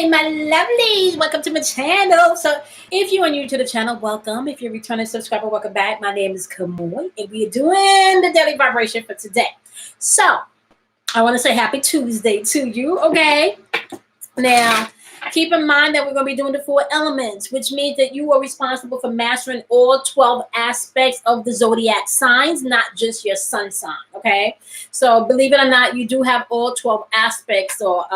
morning, my lovelies. Welcome to my channel. So if you are new to the channel, welcome. If you're a returning subscriber, welcome back. My name is Cosmo, and we are doing the daily vibration for today. So I want to say happy Tuesday to you, okay? Now, keep in mind that we're going to be doing the 4 elements, which means that you are responsible for mastering all 12 aspects of the zodiac signs, not just your sun sign, okay? So believe it or not, you do have all 12 aspects of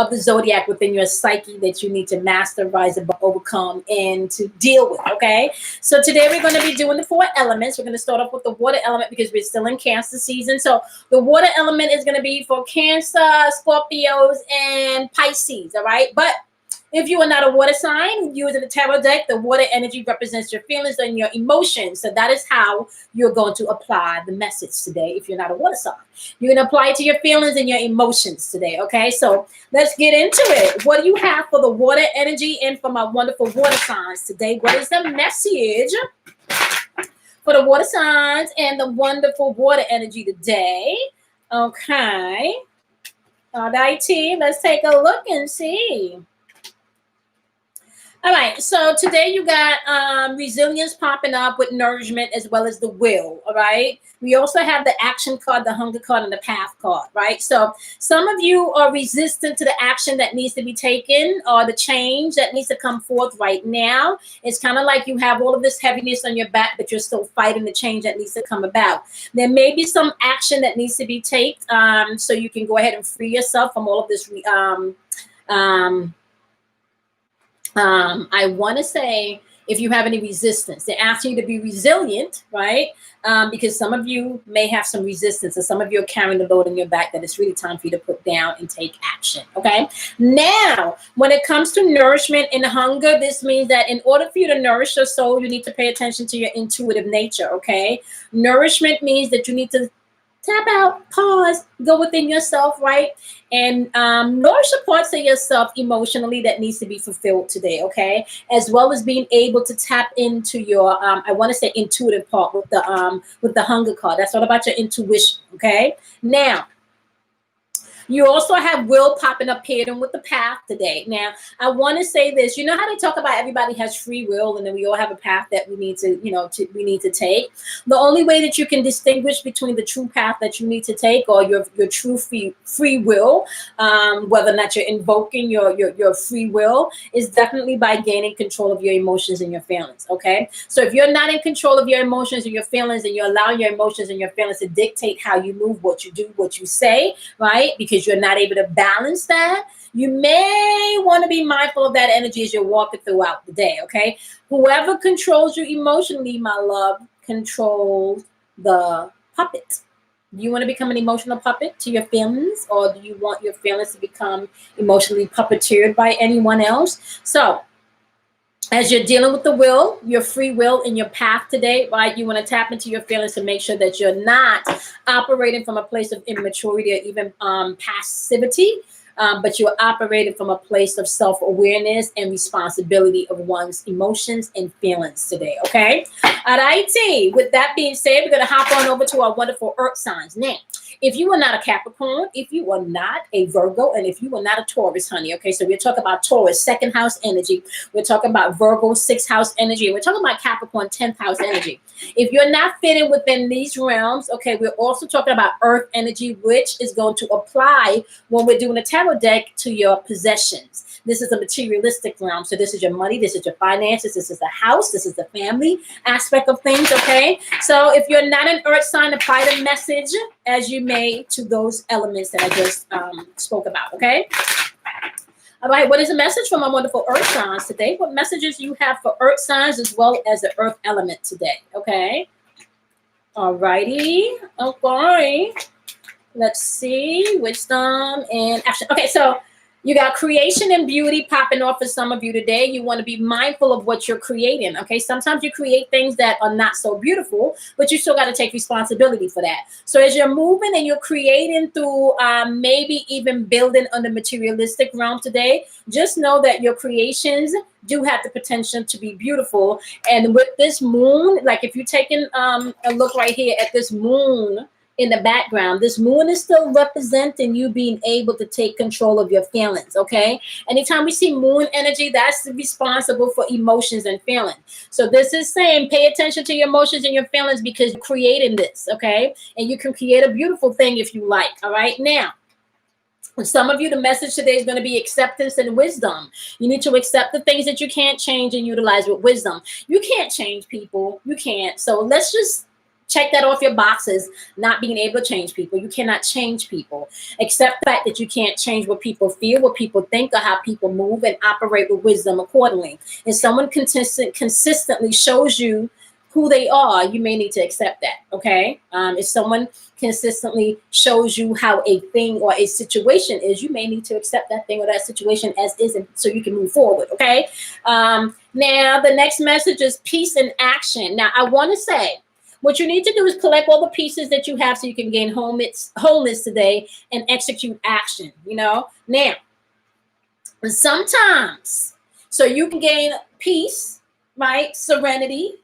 the zodiac within your psyche that you need to master, rise above, overcome, and to deal with, okay? So today we're going to be doing the 4 elements. We're going to start off with the water element because we're still in Cancer season. So the water element is going to be for Cancer, Scorpios, and Pisces, all right? But if you are not a water sign, using the tarot deck, the water energy represents your feelings and your emotions. So that is how you're going to apply the message today if you're not a water sign. You're going to apply it to your feelings and your emotions today, okay? So let's get into it. What do you have for the water energy and for my wonderful water signs today? What is the message for the water signs and the wonderful water energy today? Okay. All righty, let's take a look and see. All right, so today you got resilience popping up with nourishment as well as the will, all right? We also have the action card, the hunger card, and the path card, right? So some of you are resistant to the action that needs to be taken or the change that needs to come forth right now. It's kind of like you have all of this heaviness on your back, but you're still fighting the change that needs to come about. There may be some action that needs to be taken so you can go ahead and free yourself from all of this I want to say if you have any resistance, they're asking you to be resilient, right? Because some of you may have some resistance and some of you are carrying the load on your back that it's really time for you to put down and take action, okay? Now, when it comes to nourishment and hunger, this means that in order for you to nourish your soul, you need to pay attention to your intuitive nature, okay? Nourishment means that you need to tap out, pause, go within yourself, right? And nourish the parts of yourself emotionally that needs to be fulfilled today, okay? As well as being able to tap into your, I want to say intuitive part with the hunger card. That's all about your intuition, okay? Now, you also have will popping up here and with the path today. Now, I want to say this. You know how they talk about everybody has free will and then we all have a path that we need to, we need to take. The only way that you can distinguish between the true path that you need to take or your true free will, whether or not you're invoking your free will, is definitely by gaining control of your emotions and your feelings, okay? So if you're not in control of your emotions and your feelings and you're allowing your emotions and your feelings to dictate how you move, what you do, what you say, right? Because you're not able to balance that, you may want to be mindful of that energy as you're walking throughout the day, okay? Whoever controls you emotionally, my love, controls the puppet. Do you want to become an emotional puppet to your feelings, or do you want your feelings to become emotionally puppeteered by anyone else? So as you're dealing with the will, your free will and your path today, right? You want to tap into your feelings to make sure that you're not operating from a place of immaturity or even passivity, but you're operating from a place of self-awareness and responsibility of one's emotions and feelings today, okay? All righty. With that being said, we're going to hop on over to our wonderful earth signs. Now, if you are not a Capricorn, if you are not a Virgo, and if you are not a Taurus, honey, okay, so we're talking about Taurus, 2nd house energy. We're talking about Virgo, 6th house energy. And we're talking about Capricorn, 10th house energy. If you're not fitting within these realms, okay, we're also talking about earth energy, which is going to apply when we're doing a tarot deck to your possessions. This is a materialistic realm. So this is your money, this is your finances, this is the house, this is the family aspect of things, okay? So if you're not an earth sign, apply the message as you may to those elements that I just spoke about, okay? All right, what is the message from my wonderful earth signs today? What messages you have for earth signs as well as the earth element today, okay? All righty, okay. Let's see, wisdom and action. Okay, so you got creation and beauty popping off for some of you today. You want to be mindful of what you're creating, okay? Sometimes you create things that are not so beautiful, but you still got to take responsibility for that. So as you're moving and you're creating through maybe even building on the materialistic realm today, just know that your creations do have the potential to be beautiful. And with this moon, like if you're taking a look right here at this moon, in the background. This moon is still representing you being able to take control of your feelings, okay? Anytime we see moon energy, that's responsible for emotions and feelings. So this is saying pay attention to your emotions and your feelings because you're creating this, okay? And you can create a beautiful thing if you like, all right? Now, for some of you, the message today is going to be acceptance and wisdom. You need to accept the things that you can't change and utilize with wisdom. You can't change people. You can't. So let's just check that off your boxes, not being able to change people. You cannot change people. Accept the fact that you can't change what people feel, what people think, or how people move, and operate with wisdom accordingly. If someone consistently shows you who they are, you may need to accept that, okay? If someone consistently shows you how a thing or a situation is, you may need to accept that thing or that situation as is, so you can move forward, okay? Now, the next message is peace and action. Now, I want to say, what you need to do is collect all the pieces that you have so you can gain wholeness today and execute action, you know? Now, sometimes, so you can gain peace, right? Serenity,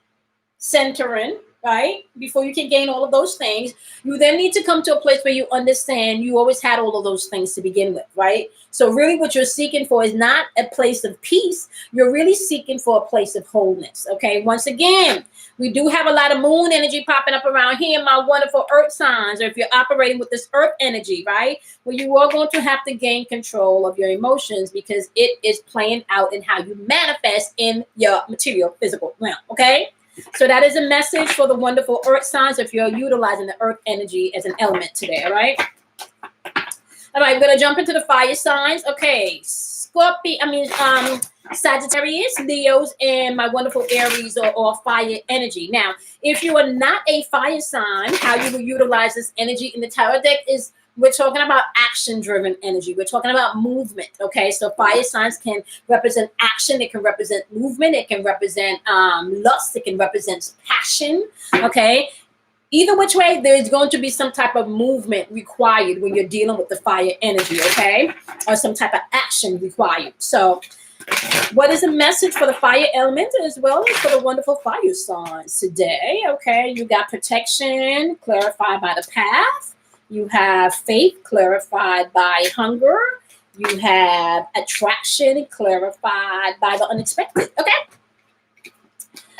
centering, right? Before you can gain all of those things, you then need to come to a place where you understand you always had all of those things to begin with, right? So really what you're seeking for is not a place of peace. You're really seeking for a place of wholeness, okay? Once again, we do have a lot of moon energy popping up around here, my wonderful earth signs, or if you're operating with this earth energy, right? Where you are going to have to gain control of your emotions because it is playing out in how you manifest in your material, physical realm, okay? So that is a message for the wonderful earth signs if you're utilizing the earth energy as an element today, all right? All right, we're going to jump into the fire signs. Okay, Sagittarius, Leos, and my wonderful Aries are all fire energy. Now, if you are not a fire sign, how you will utilize this energy in the tarot deck is we're talking about action-driven energy. We're talking about movement, okay? So fire signs can represent action. It can represent movement. It can represent lust. It can represent passion, okay? Either which way, there's going to be some type of movement required when you're dealing with the fire energy, okay? Or some type of action required. So what is the message for the fire element as well as for the wonderful fire signs today? Okay, you got protection, clarified by the path. You have faith, clarified by hunger. You have attraction, clarified by the unexpected. Okay.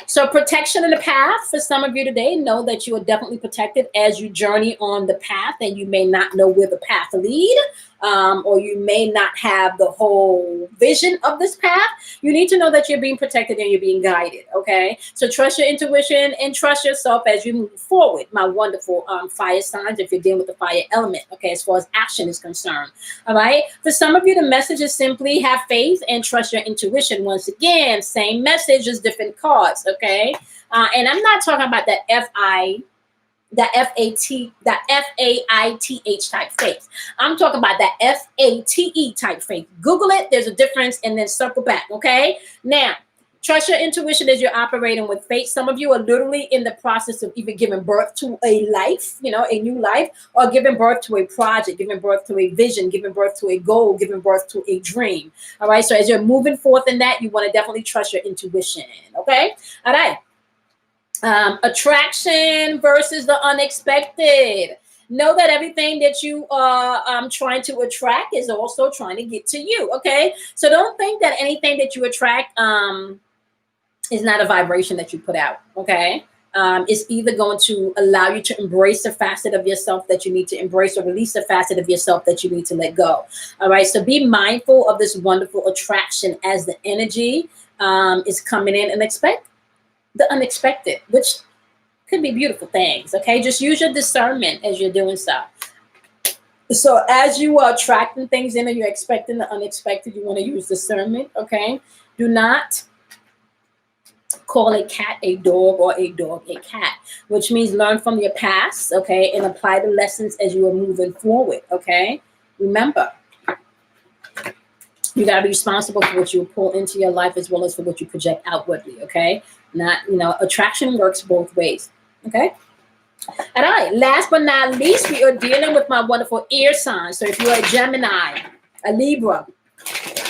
So protection in the path for some of you today, know that you are definitely protected as you journey on the path, and you may not know where the path lead, or you may not have the whole vision of this path. You need to know that you're being protected and you're being guided, okay? So trust your intuition and trust yourself as you move forward, my wonderful fire signs, if you're dealing with the fire element, okay, as far as action is concerned, all right? For some of you, the message is simply have faith and trust your intuition. Once again, same message, just different cards, okay? And I'm not talking about that F-A-I-T-H type faith. I'm talking about that F-A-T-E type faith. Google it. There's a difference, and then circle back, okay? Now, trust your intuition as you're operating with faith. Some of you are literally in the process of either giving birth to a life, you know, a new life, or giving birth to a project, giving birth to a vision, giving birth to a goal, giving birth to a dream, all right? So as you're moving forth in that, you want to definitely trust your intuition, okay? All right. Attraction versus the unexpected. Know that everything that you are trying to attract is also trying to get to you, okay? So don't think that anything that you attract is not a vibration that you put out, okay? It's either going to allow you to embrace a facet of yourself that you need to embrace, or release a facet of yourself that you need to let go, all right? So be mindful of this wonderful attraction as the energy is coming in, and expect the unexpected, which could be beautiful things, okay? Just use your discernment as you're doing so. So as you are attracting things in and you're expecting the unexpected, you want to use discernment, okay? Do not call a cat a dog or a dog a cat, which means learn from your past, okay? And apply the lessons as you are moving forward, okay? Remember, you got to be responsible for what you pull into your life as well as for what you project outwardly, okay? Not, you know, attraction works both ways, okay? All right, last but not least, we are dealing with my wonderful air signs. So if you're a Gemini, a Libra,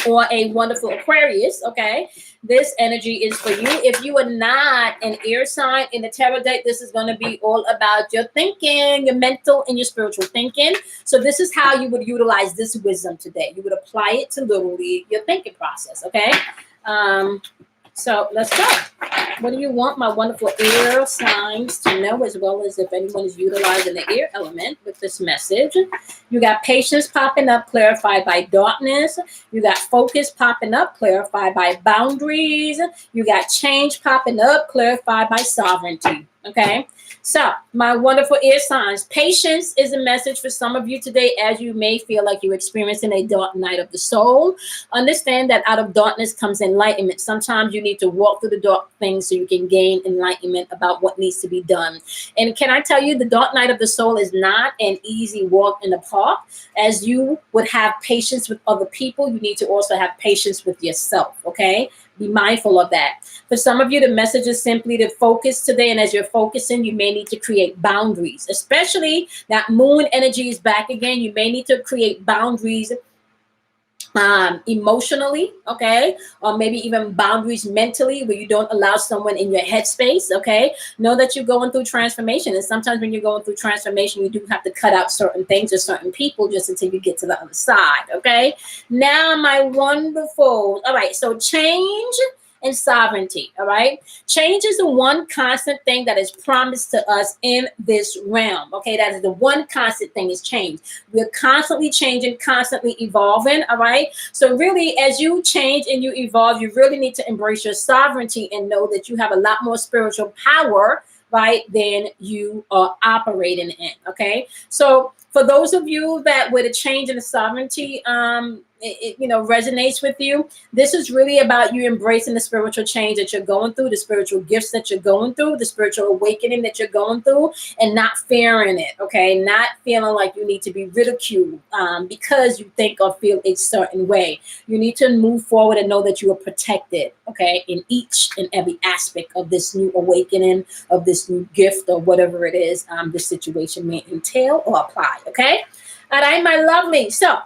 or a wonderful Aquarius, okay, this energy is for you. If you are not an air sign in the tarot deck, this is going to be all about your thinking, your mental and your spiritual thinking. So this is how you would utilize this wisdom today. You would apply it to literally your thinking process, okay? So let's go. What do you want my wonderful air signs to know, as well as if anyone is utilizing the air element with this message? You got patience popping up, clarified by darkness. You got focus popping up, clarified by boundaries. You got change popping up, clarified by sovereignty. Okay. So, my wonderful air signs, patience is a message for some of you today, as you may feel like you're experiencing a dark night of the soul. Understand that out of darkness comes enlightenment. Sometimes you need to walk through the dark things so you can gain enlightenment about what needs to be done. And can I tell you, the dark night of the soul is not an easy walk in the park. As you would have patience with other people, you need to also have patience with yourself, okay? Be mindful of that. For some of you, the message is simply to focus today. And as you're focusing, you may need to create boundaries, especially that moon energy is back again. You may need to create boundaries emotionally, okay, or maybe even boundaries mentally, where you don't allow someone in your headspace. Okay, know that you're going through transformation, and sometimes when you're going through transformation, you do have to cut out certain things or certain people just until you get to the other side. Okay, now my wonderful, all right, so change and sovereignty. All right, change is the one constant thing that is promised to us in this realm. Okay, that is the one constant thing, is change. We're constantly changing, constantly evolving. All right, so really, as you change and you evolve, you really need to embrace your sovereignty and know that you have a lot more spiritual power, right, than you are operating in. Okay, so for those of you that with a change in the sovereignty, resonates with you, this is really about you embracing the spiritual change that you're going through, the spiritual gifts that you're going through, the spiritual awakening that you're going through, and not fearing it. Okay, not feeling like you need to be ridiculed because you think or feel a certain way. You need to move forward and know that you are protected, okay, in each and every aspect of this new awakening, of this new gift, or whatever it is the situation may entail or apply. Okay, all right, my lovely. So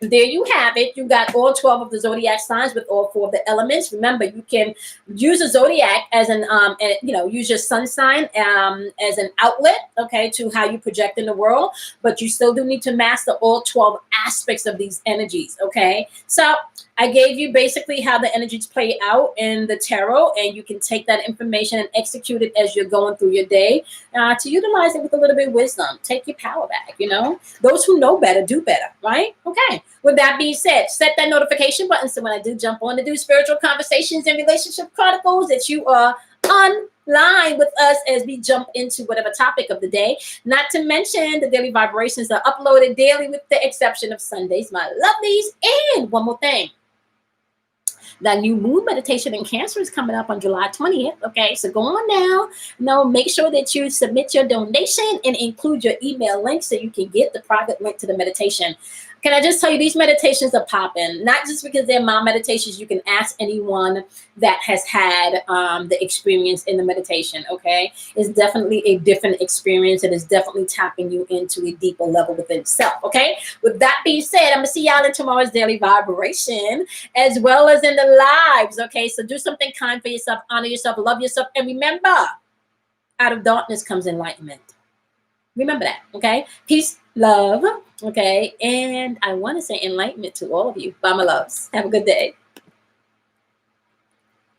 there you have it. You got all 12 of the zodiac signs with all 4 of the elements. Remember, you can use a zodiac as an, use your sun sign as an outlet, okay, to how you project in the world. But you still do need to master all 12 aspects of these energies, okay? So I gave you basically how the energies play out in the tarot, and you can take that information and execute it as you're going through your day to utilize it with a little bit of wisdom. Take your power back, Those who know better do better, right? Okay. With that being said, set that notification button so when I do jump on to do spiritual conversations and relationship chronicles, that you are online with us as we jump into whatever topic of the day. Not to mention the daily vibrations are uploaded daily with the exception of Sundays, my lovelies. And one more thing. The new moon meditation in Cancer is coming up on July 20th. Okay, so go on now. Make sure that you submit your donation and include your email link so you can get the private link to the meditation. Can I just tell you, these meditations are popping, not just because they're my meditations. You can ask anyone that has had the experience in the meditation, okay? It's definitely a different experience, and it's definitely tapping you into a deeper level within itself, okay? With that being said, I'm going to see y'all in tomorrow's daily vibration, as well as in the lives, okay? So do something kind for yourself, honor yourself, love yourself, and remember, out of darkness comes enlightenment. Remember that, okay? Peace, love, okay? And I want to say enlightenment to all of you. Bye, my loves. Have a good day.